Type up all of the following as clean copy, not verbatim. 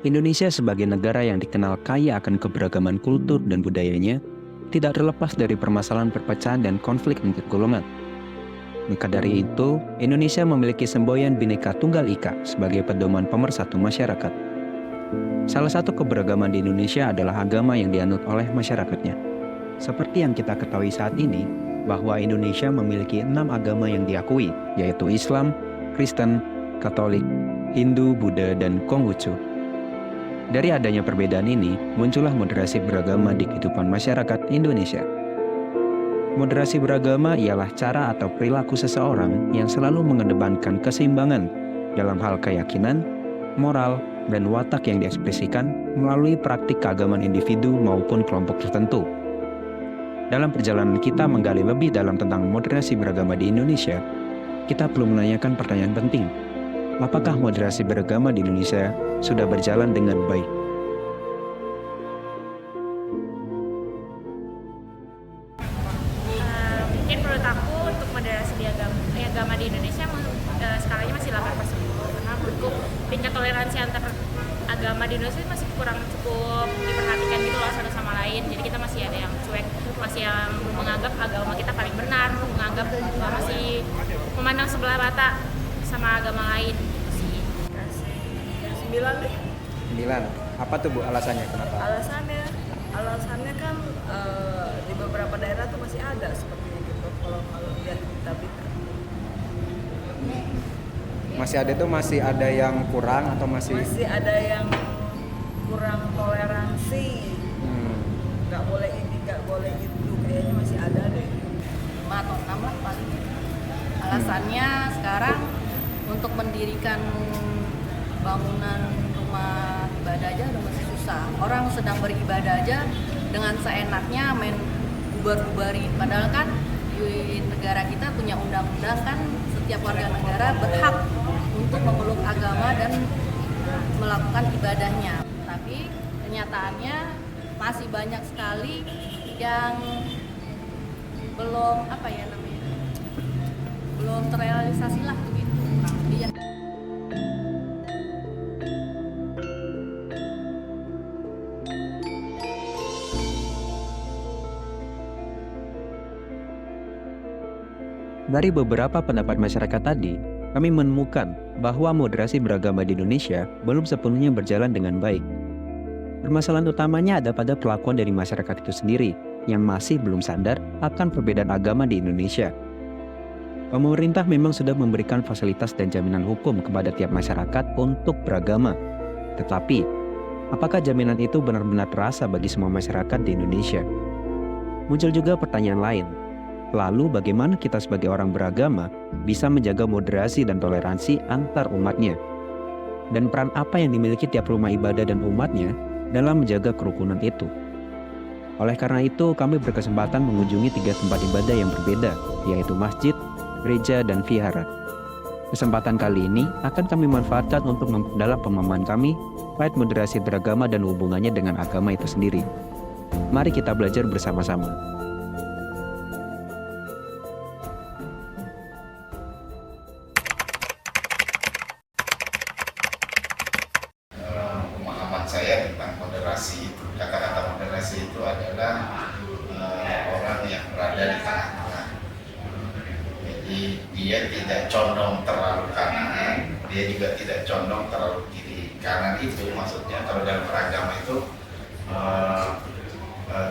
Indonesia sebagai negara yang dikenal kaya akan keberagaman kultur dan budayanya, tidak terlepas dari permasalahan perpecahan dan konflik antar golongan. Maka dari itu, Indonesia memiliki semboyan Bhinneka Tunggal Ika sebagai pedoman pemersatu masyarakat. Salah satu keberagaman di Indonesia adalah agama yang dianut oleh masyarakatnya. Seperti yang kita ketahui saat ini, bahwa Indonesia memiliki 6 agama yang diakui, yaitu Islam, Kristen, Katolik, Hindu, Buddha, dan Konghucu. Dari adanya perbedaan ini, muncullah moderasi beragama di kehidupan masyarakat Indonesia. Moderasi beragama ialah cara atau perilaku seseorang yang selalu mengedepankan keseimbangan dalam hal keyakinan, moral, dan watak yang diekspresikan melalui praktik keagamaan individu maupun kelompok tertentu. Dalam perjalanan kita menggali lebih dalam tentang moderasi beragama di Indonesia, kita perlu menanyakan pertanyaan penting. Apakah moderasi beragama di Indonesia sudah berjalan dengan baik? Mungkin menurut aku untuk moderasi di agama di Indonesia skalanya masih 8/10, karena menurutku tingkat toleransi antar agama di Indonesia masih kurang cukup diperhatikan gitu loh satu sama lain. Jadi kita masih ada yang cuek, masih yang menganggap agama kita paling benar, menganggap masih memandang sebelah mata sama agama lain sih. 9 deh. 9. Apa tuh Bu alasannya kenapa? Alasannya kan di beberapa daerah tuh masih ada seperti itu kalau lihat di berita. Masih ada yang kurang atau masih ada yang kurang toleransi. Nggak boleh ini, nggak boleh itu, kayaknya masih ada deh. 5 atau 6 lah paling. Alasannya sekarang untuk mendirikan bangunan rumah ibadah aja udah masih susah. Orang sedang beribadah aja dengan seenaknya main bubar-bubarin. Padahal kan di negara kita punya undang-undang kan setiap warga negara berhak untuk memeluk agama dan melakukan ibadahnya. Tapi kenyataannya masih banyak sekali yang belum belum terrealisasi lah gitu. Kurang lebih ya. Dari beberapa pendapat masyarakat tadi, kami menemukan bahwa moderasi beragama di Indonesia belum sepenuhnya berjalan dengan baik. Permasalahan utamanya ada pada perlakuan dari masyarakat itu sendiri, yang masih belum sadar akan perbedaan agama di Indonesia. Pemerintah memang sudah memberikan fasilitas dan jaminan hukum kepada tiap masyarakat untuk beragama. Tetapi, apakah jaminan itu benar-benar terasa bagi semua masyarakat di Indonesia? Muncul juga pertanyaan lain. Lalu bagaimana kita sebagai orang beragama bisa menjaga moderasi dan toleransi antar umatnya? Dan peran apa yang dimiliki tiap rumah ibadah dan umatnya dalam menjaga kerukunan itu? Oleh karena itu, kami berkesempatan mengunjungi 3 tempat ibadah yang berbeda, yaitu masjid, gereja, dan vihara. Kesempatan kali ini akan kami manfaatkan untuk memperdalam pemahaman kami terkait moderasi beragama dan hubungannya dengan agama itu sendiri. Mari kita belajar bersama-sama. Pemahaman saya tentang moderasi itu, kata-kata moderasi itu adalah orang yang berada di tengah-tengah. Jadi dia tidak condong terlalu kanan, dia juga tidak condong terlalu kiri. Kanan itu maksudnya kalau dalam beragama itu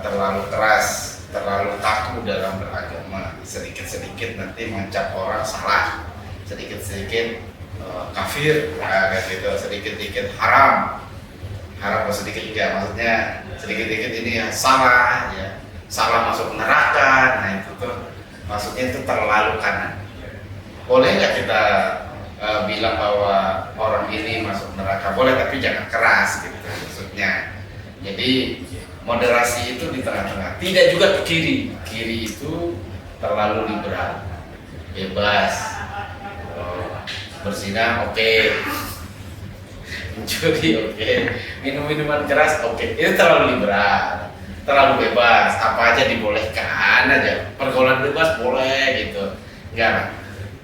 terlalu keras, terlalu kaku dalam beragama, sedikit-sedikit nanti mencap orang salah, sedikit-sedikit kafir, kayak gitu, sedikit-sedikit haram atau sedikit ya, maksudnya sedikit-sedikit ini ya salah masuk neraka. Nah itu tuh maksudnya itu terlalu kanan. Boleh nggak kita bilang bahwa orang ini masuk neraka? Boleh, tapi jangan keras gitu maksudnya. Jadi moderasi itu di tengah-tengah, tidak juga ke kiri. Kiri itu terlalu liberal, bebas, berzina oke, mencuri oke, minum minuman keras oke. Itu terlalu liberal, terlalu bebas, apa aja dibolehkan aja, pergaulan bebas boleh gitu. Enggak lah,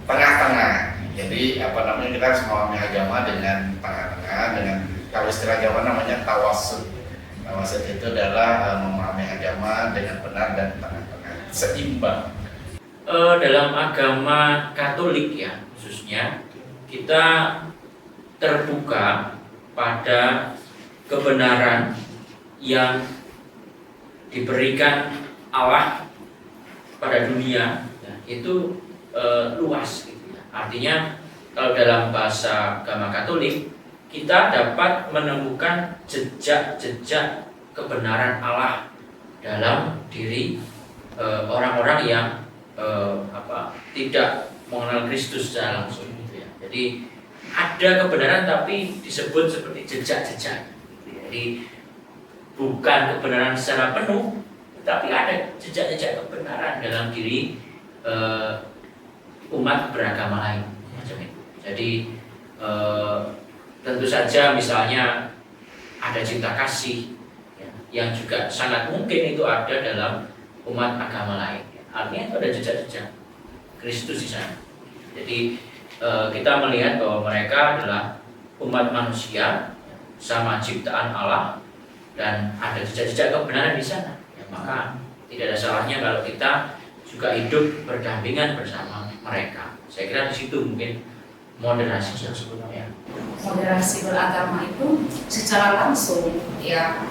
tengah-tengah. Jadi apa namanya, kita harus memahami agama dengan tengah-tengah, dengan kalau istilah agama namanya tawasud. Tawasud itu adalah memahami agama dengan benar dan tengah-tengah, seimbang. Dalam agama Katolik ya khususnya, kita terbuka pada kebenaran yang diberikan Allah pada dunia ya, itu luas gitu ya. Artinya kalau dalam bahasa agama Katolik, kita dapat menemukan jejak-jejak kebenaran Allah dalam diri orang-orang yang tidak mengenal Kristus secara langsung gitu ya. Jadi ada kebenaran tapi disebut seperti jejak-jejak. Jadi bukan kebenaran secara penuh, tetapi ada jejak-jejak kebenaran dalam diri umat beragama lain. Jadi tentu saja misalnya ada cinta kasih ya, yang juga sangat mungkin itu ada dalam umat agama lain. Artinya itu ada jejak-jejak Kristus di sana. Jadi kita melihat bahwa mereka adalah umat manusia sama ciptaan Allah dan ada jejak-jejak kebenaran di sana. Ya, maka tidak ada salahnya kalau kita juga hidup berdampingan bersama mereka. Saya kira di situ mungkin moderasi yang sebenarnya. Moderasi beragama itu secara langsung ya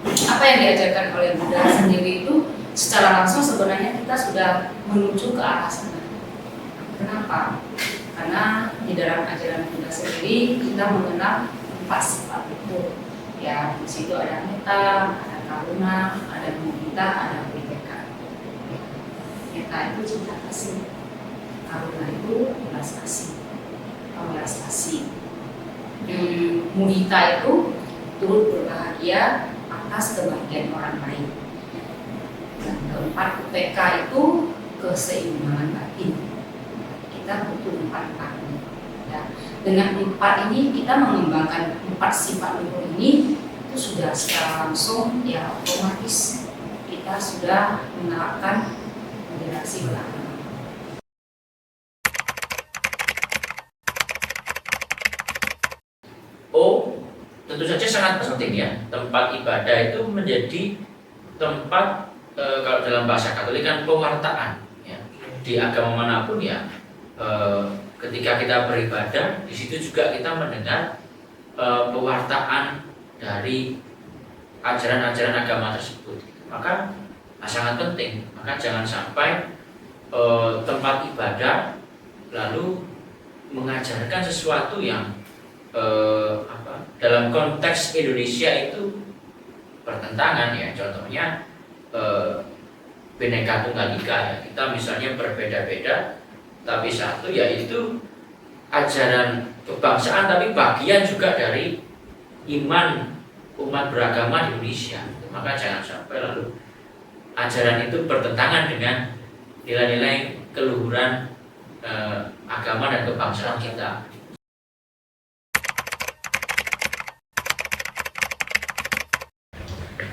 apa yang diajarkan oleh Buddha sendiri itu secara langsung sebenarnya kita sudah menuju ke arah sana. Kenapa? Karena di dalam ajaran Buddha sendiri kita mengenal 4 sifat itu. Ya, di situ ada metta, ada karuna, ada mudita, ada ubeka. Metta itu cinta kasih, karuna itu belas kasih, pembelas kasih. Mudita itu turut berbahagia atas kebahagiaan orang lain. Dan keempat UPK itu keseimbangan batin. Kita butuh 4 ini. Ya. Dengan 4 ini kita mengembangkan 4 sifat luhur ini itu sudah secara langsung ya otomatis kita sudah menerapkan moderasi beragama. Oh, tentu saja sangat penting ya. Tempat ibadah itu menjadi tempat kalau dalam bahasa Katolik kan pewartaan ya. Di agama manapun ya ketika kita beribadah di situ juga kita mendengar pewartaan dari ajaran-ajaran agama tersebut. Maka sangat penting. Maka jangan sampai tempat ibadah lalu mengajarkan sesuatu yang dalam konteks Indonesia itu bertentangan ya. Contohnya Bhinneka Tunggal Ika ya. Kita misalnya berbeda-beda tapi satu, yaitu ajaran kebangsaan tapi bagian juga dari iman umat beragama di Indonesia. Maka jangan sampai lalu ajaran itu bertentangan dengan nilai-nilai keluhuran agama dan kebangsaan kita.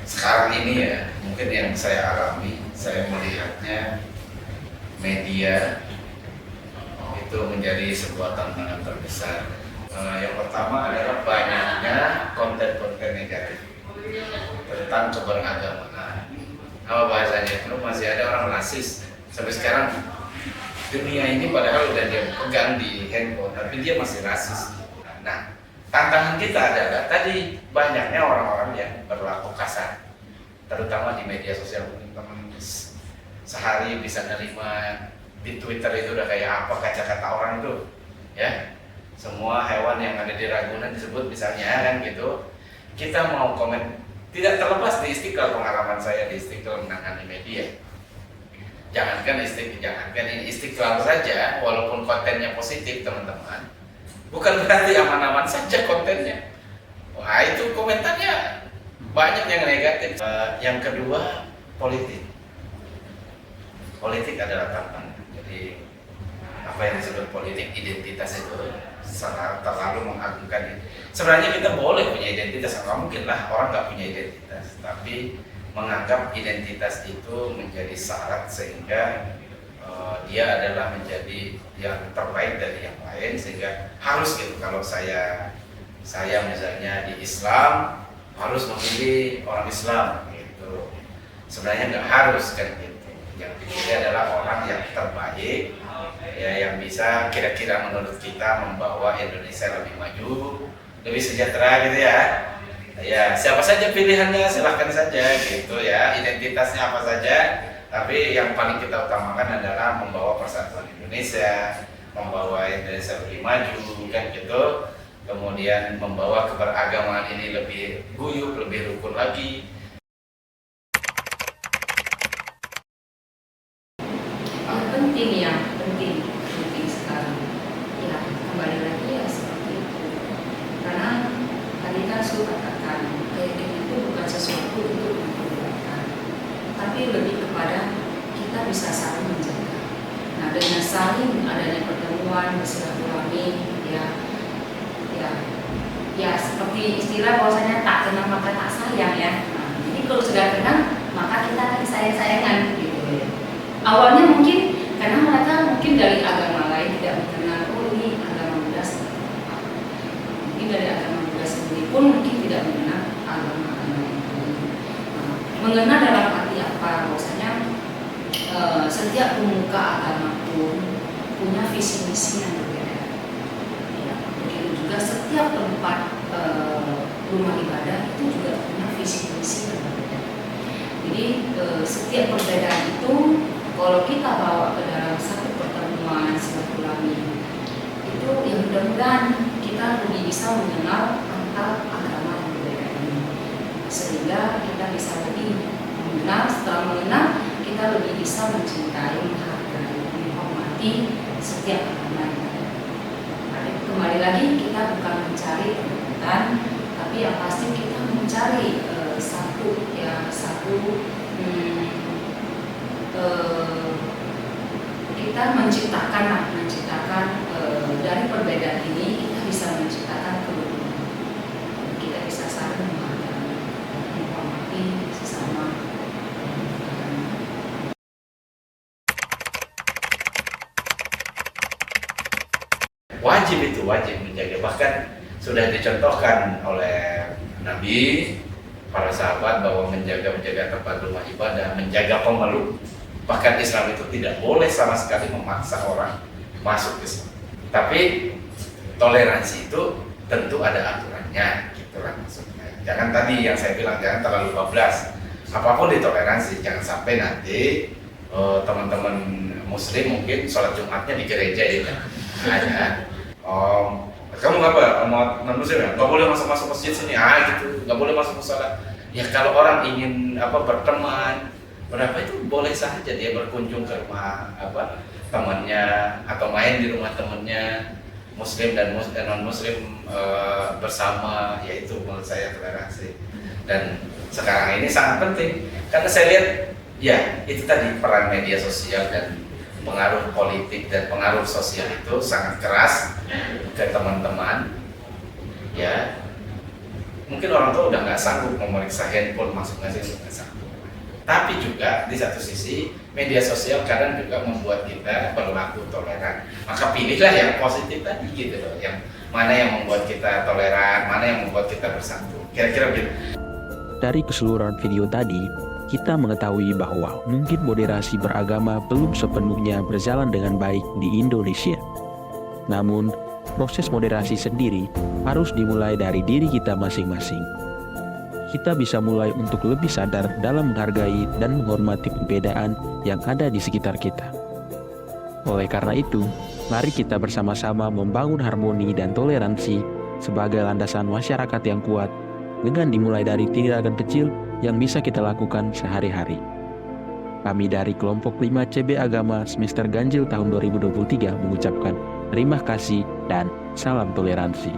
Sekarang ini ya, mungkin yang saya alami, saya melihatnya media itu menjadi sebuah tantangan terbesar. Yang pertama adalah banyaknya konten-konten negatif tentang keberagamaan. Apa bahasanya? Itu masih ada orang rasis sampai sekarang. Dunia ini padahal udah dia pegang di handphone, tapi dia masih rasis. Nah, tantangan kita adalah tadi banyaknya orang-orang yang berlaku kasar, terutama di media sosial. Teman-teman sehari bisa nerima di Twitter itu udah kayak apa kata-kata orang itu, ya. Semua hewan yang ada di Ragunan disebut misalnya kan gitu. Kita mau komen, tidak terlepas di Istiqlal, pengalaman saya di Istiqlal menangani media. Jangankan ini Istiqlal saja, walaupun kontennya positif teman-teman, bukan berarti aman-aman saja kontennya. Wah itu komentarnya banyak yang negatif. Yang kedua, politik. Politik adalah tantangan. Jadi apa yang disebut politik identitas itu terlalu mengagungkan. Sebenarnya kita boleh punya identitas, nggak mungkin lah orang nggak punya identitas. Tapi menganggap identitas itu menjadi syarat sehingga dia adalah menjadi yang terbaik dari yang lain, sehingga harus gitu. Kalau saya misalnya di Islam harus memilih orang Islam gitu. Sebenarnya nggak harus kan gitu. Yang dipilih adalah orang yang terbaik, ya, yang bisa kira-kira menurut kita membawa Indonesia lebih maju, lebih sejahtera gitu ya. Ya, siapa saja pilihannya silahkan saja gitu ya, identitasnya apa saja. Tapi yang paling kita utamakan adalah membawa persatuan Indonesia, membawa Indonesia lebih maju kan gitu. Kemudian membawa keberagamaan ini lebih guyup, lebih rukun lagi. Penting sekali. Ya, kembali lagi ya seperti itu. Karena tadi kan saya katakan, kayak itu bukan sesuatu untuk memperbuatkan, tapi lebih kepada kita bisa saling menjaga. Nah, dengan saling adanya pertemuan, bersilaturahmi, ya seperti istilah bahwasanya tak kenal maka tak sayang ya. Nah, jadi kalau sudah kenal maka kita akan sayang-sayangan gitu. Awalnya mungkin karena mereka mungkin dari agama lain tidak mengenal, oh ini agama Buddha seperti apa. Mungkin dari agama Buddha sendiri pun mungkin tidak mengenal agama-agama itu. Nah, mengenal dalam arti apa? Bahwasanya setiap pemuka agama pun punya visi misi yang berbeda. Ya, begitu juga setiap tempat rumah ibadah itu juga punya visi misi yang berbeda. Jadi setiap perbedaan itu kalau kita bawa ke dalam satu pertemuan silaturahmi itu yang mudah-mudahan kita lebih bisa mengenal antar agama yang berbeda ini, sehingga kita bisa lebih mengenal. Setelah mengenal kita lebih bisa mencintai, menghargai, menghormati setiap agama yang ada. Kembali lagi kita bukan mencari perbedaan, tapi yang pasti kita mencari kita menciptakan dari perbedaan ini kita bisa menciptakan kerukunan. Kita bisa saling menghargai, menghormati sesama. Wajib menjaga, bahkan sudah dicontohkan oleh Nabi, para sahabat bahwa menjaga tempat rumah ibadah, menjaga pemeluk. Bahkan Islam itu tidak boleh sama sekali memaksa orang masuk Islam. Tapi toleransi itu tentu ada aturannya, gitulah maksudnya. Jangan tadi yang saya bilang, jangan terlalu bablas. Apapun ditoleransi, jangan sampai nanti teman-teman Muslim mungkin sholat Jumatnya di gereja ya. Ada. Kamu ngapa non Muslim ya? Nggak boleh masuk masjid sini, gitu. Nggak boleh masuk sholat. Ya kalau orang ingin berteman, berapa itu boleh saja dia berkunjung ke rumah temannya atau main di rumah temannya, Muslim dan non Muslim bersama, yaitu menurut saya toleransi. Dan sekarang ini sangat penting karena saya lihat ya itu tadi peran media sosial dan pengaruh politik dan pengaruh sosial itu sangat keras ke teman-teman. Ya mungkin orang tua udah nggak sanggup memeriksa handphone masuk nggak sanggup. Tapi juga di satu sisi media sosial kadang juga membuat kita berlaku toleran. Maka pilihlah yang positif tadi gitu loh, yang mana yang membuat kita toleran, mana yang membuat kita bersatu. Kira-kira begitu. Dari keseluruhan video tadi, kita mengetahui bahwa mungkin moderasi beragama belum sepenuhnya berjalan dengan baik di Indonesia. Namun, proses moderasi sendiri harus dimulai dari diri kita masing-masing. Kita bisa mulai untuk lebih sadar dalam menghargai dan menghormati perbedaan yang ada di sekitar kita. Oleh karena itu, mari kita bersama-sama membangun harmoni dan toleransi sebagai landasan masyarakat yang kuat dengan dimulai dari tindakan kecil yang bisa kita lakukan sehari-hari. Kami dari kelompok 5 CB Agama semester ganjil tahun 2023 mengucapkan terima kasih dan salam toleransi.